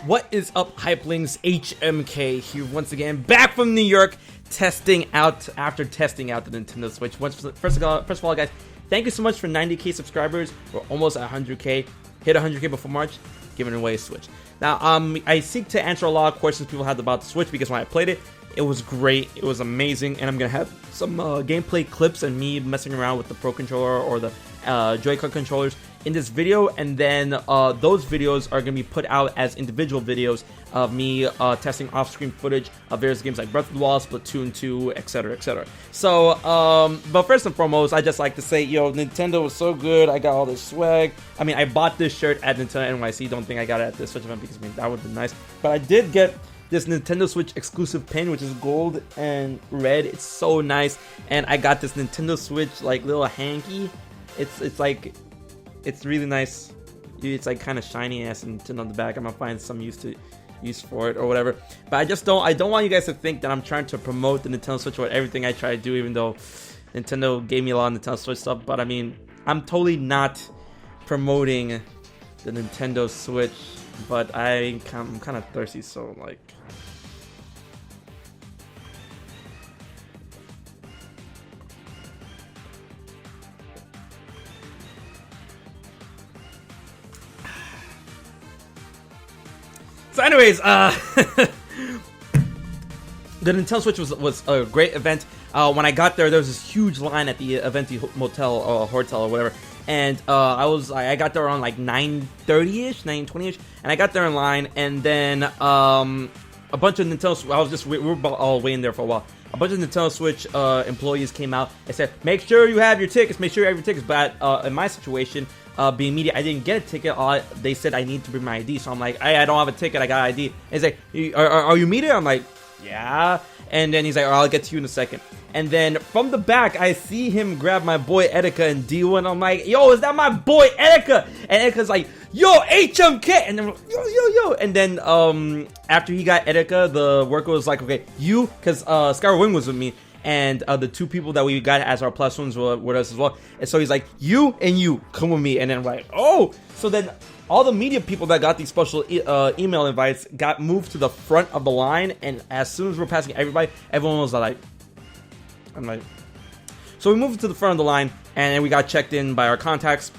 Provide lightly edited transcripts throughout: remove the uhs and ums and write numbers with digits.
What is up, Hypelings? HMK here once again, back from New York, after testing out the Nintendo Switch. First of all, guys, thank you so much for 90k subscribers. We're almost at 100k. Hit 100k before March, giving away a Switch. Now, I seek to answer a lot of questions people had about the Switch because when I played it, it was great, it was amazing, and I'm gonna have some gameplay clips and me messing around with the Pro Controller or the Joy-Con controllers in this video, and then those videos are going to be put out as individual videos of me testing off-screen footage of various games like Breath of the Wild, Splatoon 2, etc, etc. So, but first and foremost, I just like to say, yo, Nintendo was so good, I got all this swag. I mean, I bought this shirt at Nintendo NYC, don't think I got it at this Switch event because, I mean, that would have been nice. But I did get this Nintendo Switch exclusive pin, which is gold and red. It's so nice. And I got this Nintendo Switch, like, little hanky. It's like, it's really nice. It's like kind of shiny ass and tin on the back. I'm gonna find some use for it or whatever. But I don't want you guys to think that I'm trying to promote the Nintendo Switch or everything I try to do, even though Nintendo gave me a lot of Nintendo Switch stuff. But I mean, I'm totally not promoting the Nintendo Switch. But I'm kind of thirsty, so like. So anyways, the Nintendo Switch was a great event. When I got there was this huge line at the Aventi Motel or hotel or whatever, and I got there around like 9:30ish, 9:20ish, and I got there in line, and then a bunch of Nintendo. We were all waiting there for a while. A bunch of Nintendo Switch employees came out and said, "Make sure you have your tickets. Make sure you have your tickets." But in my situation, being media, I didn't get a ticket. They said I need to bring my ID, so I'm like, I don't have a ticket. I got ID. And he's like, "Are you media?" I'm like, "Yeah." And then he's like, "I'll get to you in a second." And then from the back, I see him grab my boy Etika and D1. I'm like, "Yo, is that my boy Etika?" And Etika's like, "Yo, HMK!" And then yo. And then after he got Etika, the worker was like, "Okay, you," because Skyward Wing was with me, and the two people that we got as our plus ones were with us as well. And so he's like, "You and you come with me." And then I'm like, "Oh!" So then all the media people that got these special email invites got moved to the front of the line. And as soon as we're passing everybody, everyone was like, I'm like, so we moved to the front of the line, and then we got checked in by our contacts.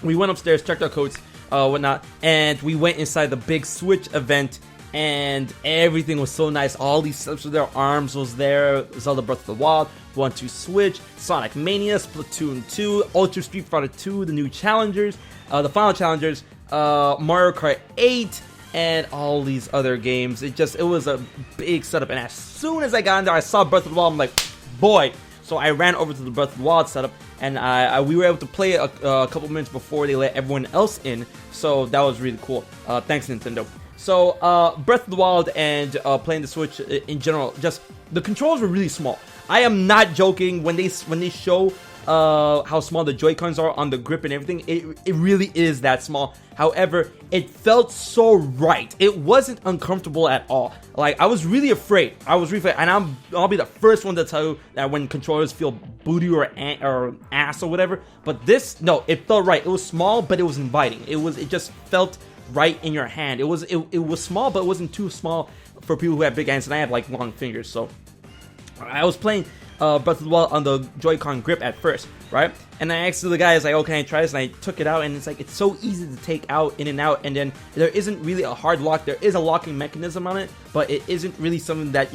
We went upstairs, checked our codes, whatnot, and we went inside the big Switch event, and everything was so nice. All these slips with their arms was there. Zelda Breath of the Wild, 1-2 Switch, Sonic Mania, Splatoon 2, Ultra Street Fighter 2, the new challengers, the final challengers, Mario Kart 8, and all these other games. It was a big setup, and as soon as I got in there, I saw Breath of the Wild. I'm like, boy. So I ran over to the Breath of the Wild setup, and we were able to play a couple minutes before they let everyone else in. So that was really cool. Thanks, Nintendo. So Breath of the Wild and playing the Switch in general, just the controls were really small. I am not joking when they show how small the Joy-Cons are on the grip and everything. It really is that small. However, it felt so right. It wasn't uncomfortable at all. Like, I was really afraid. And I'll be the first one to tell you that when controllers feel booty or ass or whatever. But this, no, it felt right. It was small, but it was inviting. It just felt right in your hand. It was small, but it wasn't too small for people who have big hands, and I have like long fingers. So I was playing Breath of the Wild on the Joy-Con grip at first, right? And I asked the guy, like, "Oh, can I try this?" And I took it out, and it's so easy to take out, in and out, and then there isn't really a hard lock. There is a locking mechanism on it, but it isn't really something that,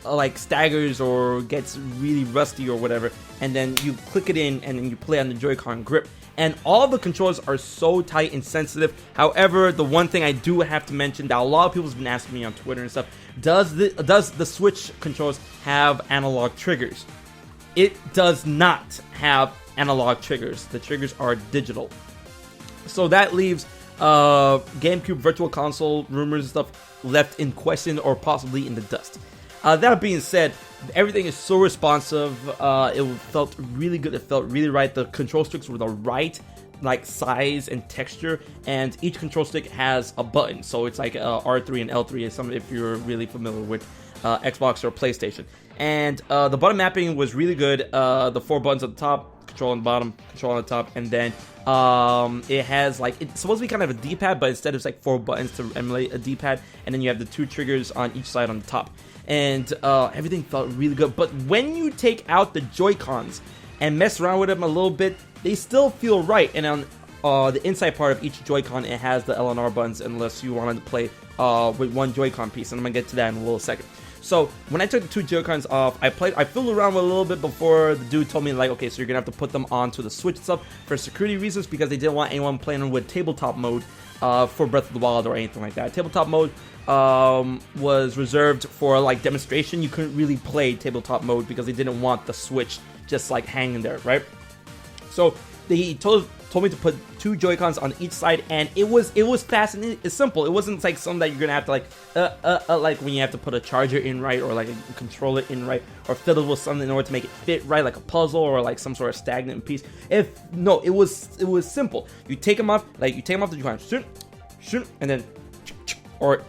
like staggers or gets really rusty or whatever. And then you click it in, and then you play on the Joy-Con grip. And all the controls are so tight and sensitive. However, the one thing I do have to mention that a lot of people have been asking me on Twitter and stuff, does the Switch controls have analog triggers? It does not have analog triggers. The triggers are digital. So that leaves GameCube Virtual Console rumors and stuff left in question or possibly in the dust. That being said, everything is so responsive. It felt really good. It felt really right. The control sticks were the right like size and texture, and each control stick has a button. So it's like R3 and L3 is something if you're really familiar with Xbox or PlayStation. And the button mapping was really good. The 4 buttons at the top control on the bottom, control on the top, and then it has like, it's supposed to be kind of a D-pad, but instead it's like 4 buttons to emulate a D-pad, and then you have the 2 triggers on each side on the top, and everything felt really good. But when you take out the Joy-Cons and mess around with them a little bit, they still feel right. And on the inside part of each Joy-Con, it has the L and R buttons, unless you wanted to play with one Joy-Con piece, and I'm gonna get to that in a little second. So when I took the 2 Joy-Cons off, I fiddled around with a little bit before the dude told me, like, okay, so you're gonna have to put them onto the Switch itself for security reasons, because they didn't want anyone playing with tabletop mode for Breath of the Wild or anything like that. Tabletop mode was reserved for like demonstration. You couldn't really play tabletop mode because they didn't want the Switch just like hanging there, right? So they told me to put 2 Joy-Cons on each side, and it was fast and it's simple. It wasn't like something that you're gonna have to like when you have to put a charger in right, or like a controller in right, or fiddle with something in order to make it fit right, like a puzzle or like some sort of stagnant piece. It was simple. You take them off, the Joy-Cons, and then, or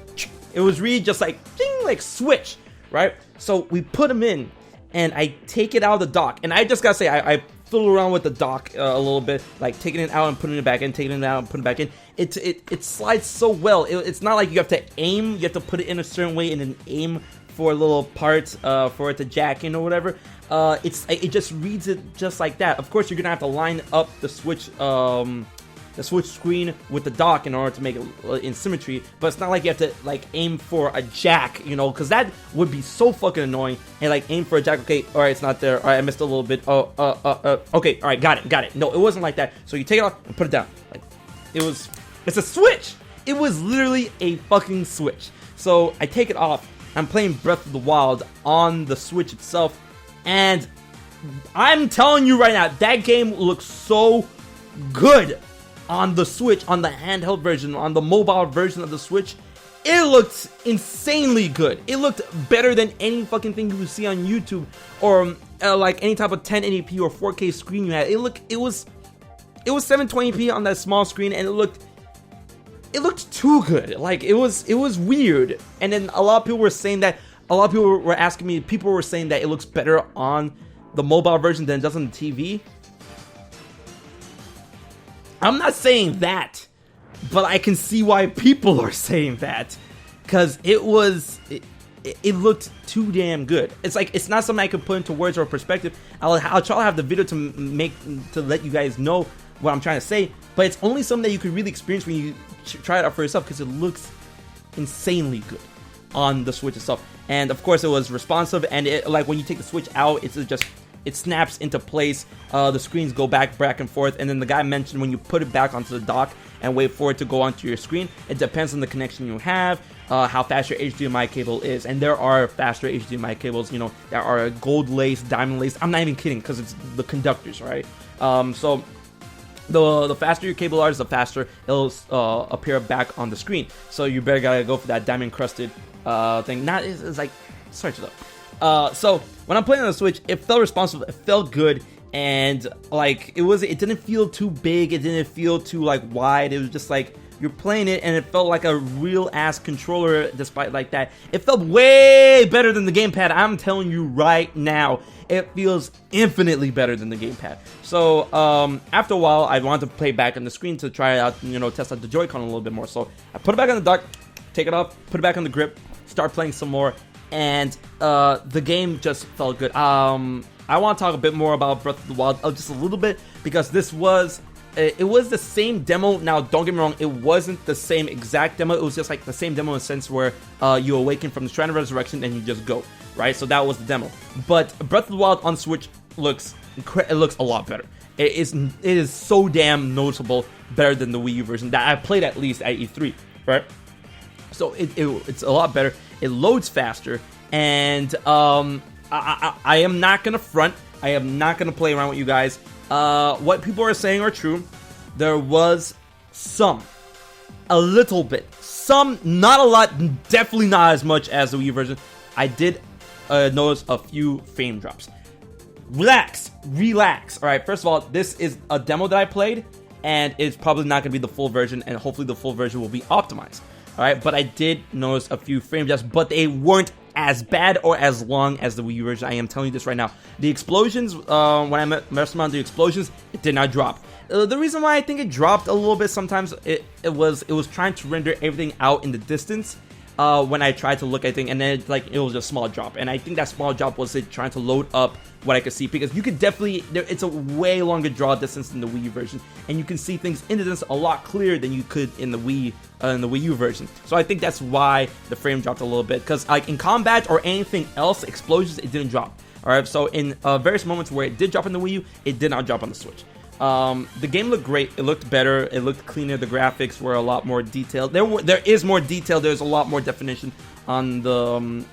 it was really just like ding, like switch, right? So we put them in, and I take it out of the dock, and I just gotta say, I fiddle around with the dock a little bit, like taking it out and putting it back in, taking it out and putting it back in. It slides so well. It's not like you have to aim, you have to put it in a certain way and then aim for little parts for it to jack in or whatever. It just reads it just like that. Of course, you're gonna have to line up the Switch screen with the dock in order to make it in symmetry, but it's not like you have to like aim for a jack, you know, because that would be so fucking annoying. And like aim for a jack, okay, all right, it's not there, all right, I missed a little bit, okay, all right, got it. No, it wasn't like that. So you take it off and put it down. Like it's a Switch. It was literally a fucking Switch. So I take it off. I'm playing Breath of the Wild on the Switch itself, and I'm telling you right now, that game looks so good on the Switch, on the handheld version, on the mobile version of the Switch. It looked insanely good. It looked better than any fucking thing you would see on YouTube, or like any type of 1080p or 4K screen you had. It was 720p on that small screen, and it looked too good. Like it was weird. And then a lot of people were saying that. A lot of people were asking me. People were saying that it looks better on the mobile version than it does on the TV. I'm not saying that, but I can see why people are saying that, because it looked too damn good. It's like, it's not something I could put into words or perspective. I'll try to have the video to let you guys know what I'm trying to say, but it's only something that you could really experience when you try it out for yourself, because it looks insanely good on the Switch itself. And of course, it was responsive, and it, like when you take the Switch out, it snaps into place. The screens go back and forth, and then the guy mentioned when you put it back onto the dock and wait for it to go onto your screen, it depends on the connection you have, how fast your HDMI cable is, and there are faster HDMI cables, you know, that are gold laced, diamond laced. I'm not even kidding, because it's the conductors, right? So the faster your cable is, the faster it'll appear back on the screen. So you better gotta go for that diamond encrusted thing. Not it's like, search it up. So when I'm playing on the Switch, it felt responsive, it felt good, and like it didn't feel too big, it didn't feel too like wide. It was just like you're playing it, and it felt like a real ass controller. Despite like that, it felt way better than the gamepad. I'm telling you right now, it feels infinitely better than the gamepad. So after a while, I wanted to play back on the screen to try it out, you know, test out the Joy-Con a little bit more. So I put it back on the dock, take it off, put it back on the grip, start playing some more. And the game just felt good. I want to talk a bit more about Breath of the Wild, just a little bit, because it was the same demo. Now, don't get me wrong, it wasn't the same exact demo. It was just like the same demo in a sense where you awaken from the Shrine of Resurrection and you just go, right? So that was the demo. But Breath of the Wild on Switch looks a lot better. It is so damn noticeable better than the Wii U version that I played at least at E3, right? So it's a lot better. It loads faster, and I am not gonna front. I am not gonna play around with you guys. What people are saying are true. There was a little bit, not a lot, definitely not as much as the Wii version. I did notice a few frame drops. Relax. All right. First of all, this is a demo that I played, and it's probably not gonna be the full version, and hopefully the full version will be optimized. Alright, but I did notice a few frame drops, but they weren't as bad or as long as the Wii U version. I am telling you this right now. The explosions, when I messed around the explosions, it did not drop. The reason why I think it dropped a little bit sometimes, it was trying to render everything out in the distance. When I tried to look at things, and then it was a small drop, and I think that small drop was it trying to load up what I could see, because you could definitely, it's a way longer draw distance than the Wii U version, and you can see things in the distance a lot clearer than you could in the Wii U version. So I think that's why the frame dropped a little bit, because like in combat or anything else, explosions, it didn't drop. All right, so in various moments where it did drop in the Wii U, it did not drop on the Switch. The game looked great. It looked better. It looked cleaner. The graphics were a lot more detailed. There is more detail. There's a lot more definition on the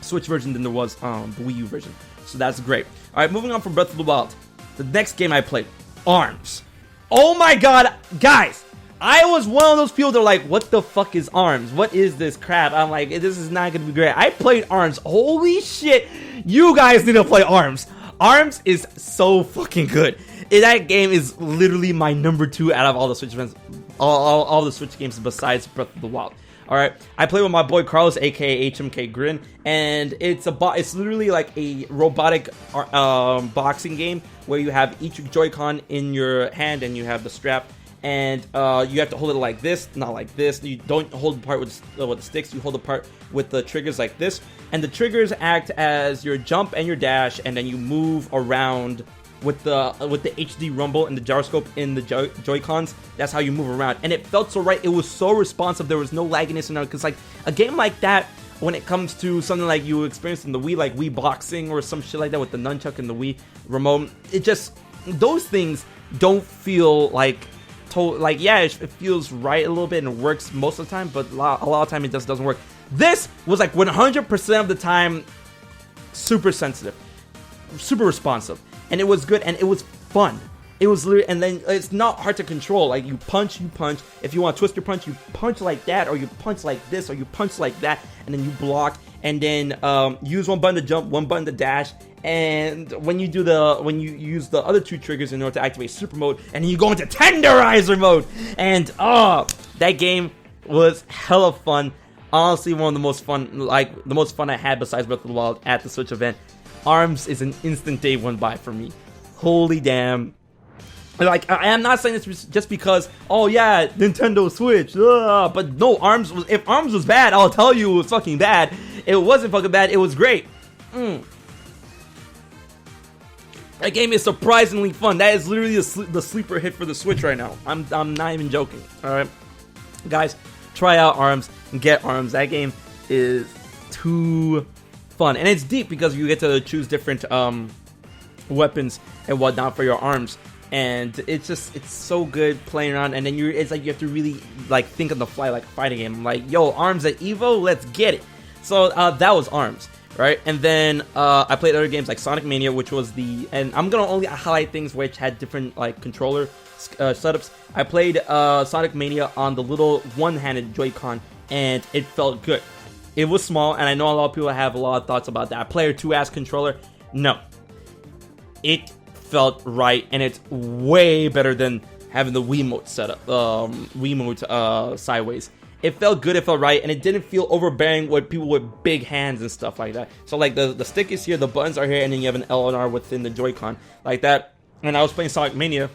Switch version than there was on the Wii U version. So that's great. All right, moving on from Breath of the Wild. The next game I played, ARMS. Oh my god, guys. I was one of those people that were like, what the fuck is ARMS? What is this crap? I'm like, this is not going to be great. I played ARMS. Holy shit. You guys need to play ARMS. ARMS is so fucking good. That game is literally my number 2 out of all the Switch games, all the Switch games besides Breath of the Wild. All right, I play with my boy Carlos, aka HMK Grin, and it's literally like a robotic boxing game where you have each Joy-Con in your hand and you have the strap, and you have to hold it like this, not like this. You don't hold the part with the sticks. You hold the part with the triggers like this, and the triggers act as your jump and your dash, and then you move around with the HD rumble and the gyroscope in the Joy-Cons. That's how you move around, and it felt so right. It was so responsive. There was no lagginess in it, because like a game like that, when it comes to something like you experienced in the Wii, like Wii boxing or some shit like that with the nunchuck and the Wii remote, it just, those things don't feel like yeah, it feels right a little bit and it works most of the time, but a lot of time it just doesn't work. This was like 100% of the time super sensitive, super responsive, and it was good, and it was fun. It was literally, and then it's not hard to control. Like you punch. If you want to twist your punch, you punch like that, or you punch like this, or you punch like that, and then you block, and then use one button to jump, one button to dash. And when you use the other 2 triggers in order to activate super mode, and then you go into tenderizer mode, and that game was hella fun. Honestly, one of the most fun, like the most fun I had besides Breath of the Wild at the Switch event. ARMS is an instant day one buy for me. Holy damn. Like, I am not saying this just because, oh yeah, Nintendo Switch, but no, if ARMS was bad, I'll tell you it was fucking bad. It wasn't fucking bad, it was great. That game is surprisingly fun. That is literally the sleeper hit for the Switch right now. I'm not even joking. Alright, guys, try out ARMS and get ARMS. That game is too fun, and it's deep because you get to choose different weapons and whatnot for your arms, and it's so good playing around. And then it's like you have to really like think on the fly, like a fighting game. I'm like, yo, ARMS at Evo, let's get it. So that was ARMS, right? And then I played other games like Sonic Mania, which was and I'm gonna only highlight things which had different like controller setups. I played Sonic Mania on the little one-handed Joy-Con, and it felt good. It was small, and I know a lot of people have a lot of thoughts about that. Player 2-ass controller, no. It felt right, and it's way better than having the Wiimote setup, Wiimote sideways. It felt good, it felt right, and it didn't feel overbearing with people with big hands and stuff like that. So like the stick is here, the buttons are here, and then you have an L and R within the Joy-Con like that. And I was playing Sonic Mania,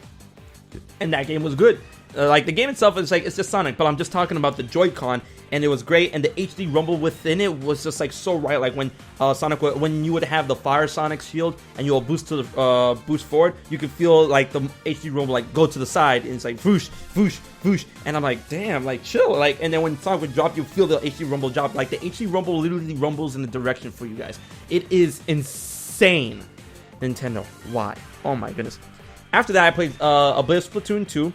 and that game was good. Like the game itself is like, it's just Sonic, but I'm just talking about the Joy-Con, and it was great, and the HD rumble within it was just like so right. Like when when you would have the Fire Sonic shield and you'll boost to the boost forward, you could feel like the HD rumble like go to the side, and it's like whoosh, whoosh, whoosh, and I'm like, damn, like chill, like. And then when Sonic would drop, you feel the HD rumble drop. Like the HD rumble literally rumbles in the direction for you guys. It is insane. Nintendo, why? Oh my goodness. After that, I played a bit of Splatoon 2.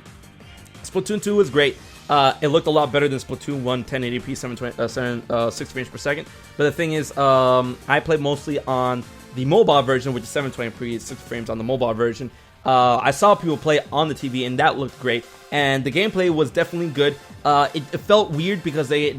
Splatoon 2 was great. It looked a lot better than Splatoon 1 1080p 60 frames per second. But the thing is, I played mostly on the mobile version, which is 720p 60 frames on the mobile version. I saw people play on the TV, and that looked great. And the gameplay was definitely good. It felt weird because they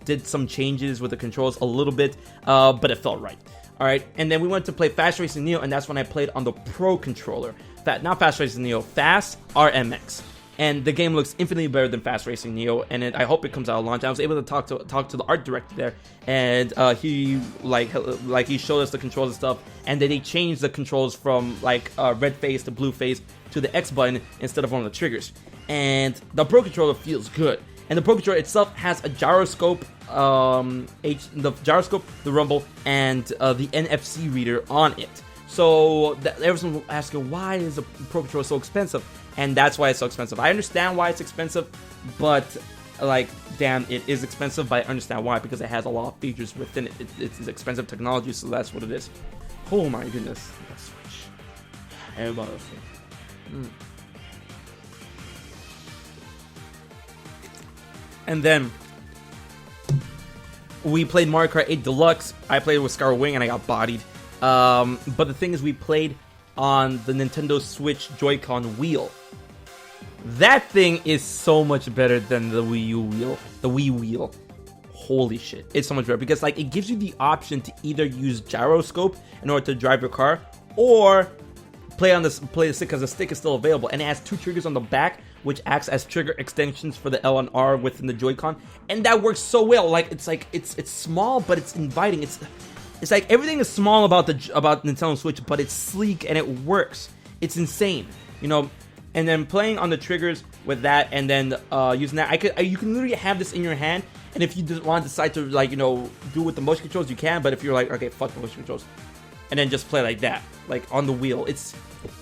did some changes with the controls a little bit, but it felt right. All right, and then we went to play Fast Racing Neo, and that's when I played on the Pro controller. Not Fast Racing Neo, Fast RMX. and the game looks infinitely better than Fast Racing Neo, and I hope it comes out at launch. I was able to talk to the art director there, and he he showed us the controls and stuff, and then they changed the controls from like red phase to blue phase to the X button instead of one of the triggers, and the Pro Controller feels good. And the Pro Controller itself has a gyroscope, the gyroscope, the rumble, and the NFC reader on it. So everyone's asking, why is the Pro Controller so expensive? And that's why it's so expensive. I understand why it's expensive, but like, damn, it is expensive. But I understand why, because it has a lot of features within it. It's expensive technology, so that's what it is. Oh my goodness, that Switch. Everybody else. And then we played Mario Kart 8 Deluxe. I played with Skyward Wing and I got bodied. But the thing is, we played on the Nintendo Switch Joy-Con wheel. That thing is so much better than the Wii U wheel. The Wii wheel. Holy shit. It's so much better because like it gives you the option to either use gyroscope in order to drive your car, or play the stick, because the stick is still available, and it has two triggers on the back which acts as trigger extensions for the L and R within the Joy-Con, and that works so well. Like it's small, but it's inviting. It's like everything is small about Nintendo Switch, but it's sleek and it works. It's insane, you know. And then playing on the triggers with that, and then using that, you can literally have this in your hand. And if you just want to decide to, like, you know, do it with the motion controls, you can. But if you're like, okay, fuck the motion controls, and then just play like that, like on the wheel, it's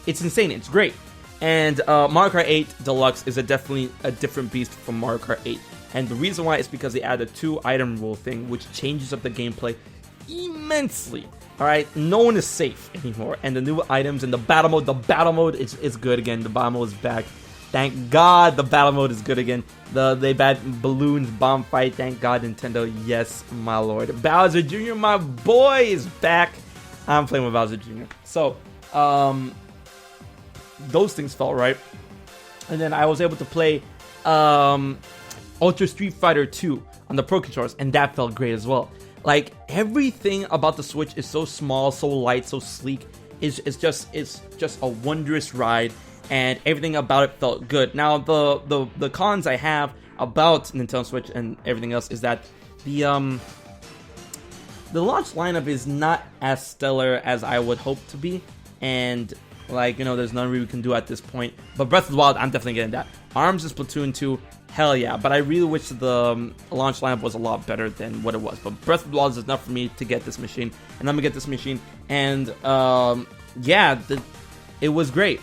insane. It's great. And Mario Kart 8 Deluxe is definitely a different beast from Mario Kart 8. And the reason why is because they added a 2-item rule thing, which changes up the gameplay immensely. Alright, no one is safe anymore. And the new items and the battle mode is good again. The battle mode is back. Thank God the battle mode is good again. They bad balloons bomb fight. Thank God, Nintendo. Yes, my lord. Bowser Jr., my boy, is back. I'm playing with Bowser Jr. So, those things felt right. And then I was able to play Ultra Street Fighter 2 on the Pro Controllers, and that felt great as well. Like, everything about the Switch is so small, so light, so sleek. It's just a wondrous ride, and everything about it felt good. Now, the cons I have about Nintendo Switch and everything else is that the launch lineup is not as stellar as I would hope to be, and like, you know, there's nothing we can do at this point. But Breath of the Wild, I'm definitely getting that. ARMS and Splatoon 2, hell yeah. But I really wish the launch lineup was a lot better than what it was. But Breath of the Wild is enough for me to get this machine, and I'm gonna get this machine. And yeah, it was great.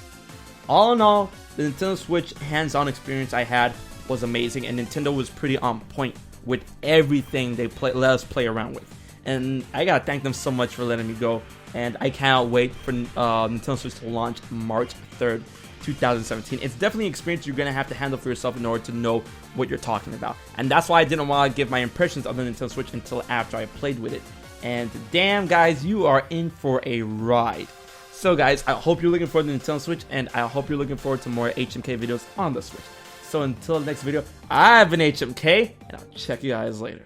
All in all, the Nintendo Switch hands-on experience I had was amazing, and Nintendo was pretty on point with everything they let us play around with. And I gotta thank them so much for letting me go. And I cannot wait for Nintendo Switch to launch March 3rd, 2017. It's definitely an experience you're gonna have to handle for yourself in order to know what you're talking about. And that's why I didn't want to give my impressions of the Nintendo Switch until after I played with it. And damn, guys, you are in for a ride. So guys, I hope you're looking forward to the Nintendo Switch, and I hope you're looking forward to more HMK videos on the Switch. So until the next video, I've been HMK, and I'll check you guys later.